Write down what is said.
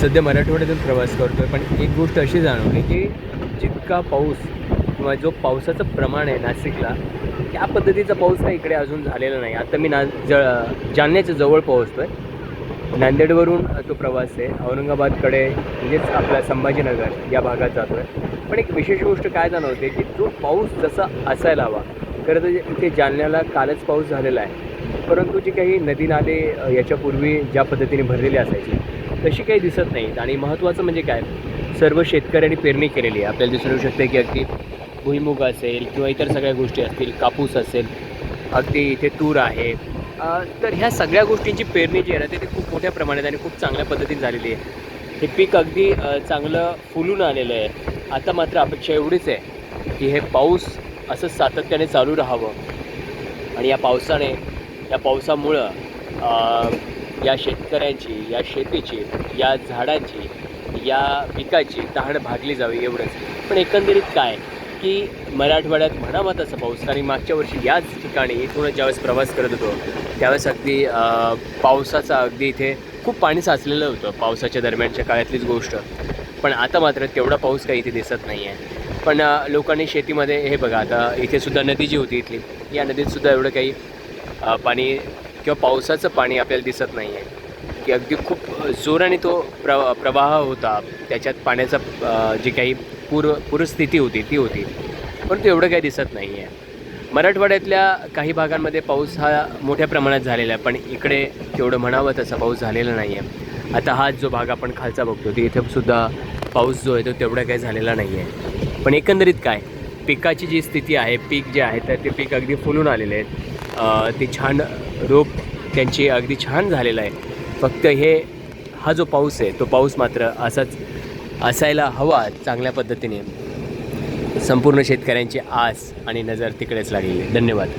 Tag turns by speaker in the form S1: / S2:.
S1: सध्या मराठवाड्यातून प्रवास करतो आहे, पण एक गोष्ट अशी जाणवली की जितका पाऊस किंवा जो पावसाचं प्रमाण आहे नाशिकला, त्या पद्धतीचा पाऊस काही इकडे अजून झालेला नाही. आता मी जालन्याच्या जवळ पोहोचतो आहे. नांदेडवरून तो प्रवास आहे, औरंगाबादकडे म्हणजेच आपला संभाजीनगर या भागात जातो आहे. पण एक विशेष गोष्ट काय जाणवते की जो पाऊस जसा असायला हवा, खरं तर इथे जालन्याला कालच पाऊस झालेला आहे, परंतु जी काही नदी नाले याच्यापूर्वी ज्या पद्धतीने भरलेली असायची तशी काही दिसत नाहीत. आणि महत्त्वाचं म्हणजे काय, सर्व शेतकऱ्यांनी पेरणी केलेली आहे. आपल्याला दिसून येऊ शकते की अगदी भुईमुग असेल किंवा इतर सगळ्या गोष्टी असतील, कापूस असेल, अगदी इथे तूर आहे. तर ह्या सगळ्या गोष्टींची पेरणी जी आहे ना, ते खूप मोठ्या प्रमाणात आणि खूप चांगल्या पद्धतीने झालेली आहे. हे पीक अगदी चांगलं फुलून आलेलं आहे. आता मात्र अपेक्षा एवढीच आहे की हे पाऊस असं सातत्याने चालू राहावं आणि या पावसामुळं या शेतकऱ्यांची, या शेतीची, या झाडांची, या पिकाची तहान भागली जावी एवढंच. पण एकंदरीत काय की मराठवाड्यात म्हणावा तसा पाऊस, कारण मागच्या वर्षी याच ठिकाणी इथून ज्यावेळेस प्रवास करत होतो त्यावेळेस अगदी पावसाचा अगदी इथे खूप पाणी साचलेलं होतं पावसाच्या दरम्यानच्या काळातलीच गोष्ट. पण आता मात्र तेवढा पाऊस काही इथे दिसत नाही आहे. पण लोकांनी शेतीमध्ये हे बघा, आता इथे सुद्धा नदी जी होती इथली, या नदीतसुद्धा एवढं काही पाणी किंवा पावसाचं पाणी आपल्याला दिसत नाही आहे की अगदी खूप जोराने तो प्रवाह होता. त्याच्यात पाण्याचा जी काही पूरस्थिती होती ती होती, परंतु एवढं काही दिसत नाही आहे. मराठवाड्यातल्या काही भागांमध्ये पाऊस हा मोठ्या प्रमाणात झालेला आहे, पण इकडे तेवढं म्हणावं तसा पाऊस झालेला नाही आहे. आता हा जो भाग आपण खालचा बघतो ते इथंसुद्धा पाऊस जो आहे तो तेवढा काही झालेला नाही आहे. पण एकंदरीत काय, पिकाची जी स्थिती आहे, पीक जे आहे तर ते पीक अगदी फुलून आलेले आहेत. ते छान रोप त्यांची अगदी छान झालेलं आहे. फक्त हा जो पाऊस आहे तो पाऊस मात्र असाच असायला हवा चांगल्या पद्धतीने. संपूर्ण शेतकऱ्यांची आस आणि नजर तिकडेच लागलेली आहे. धन्यवाद.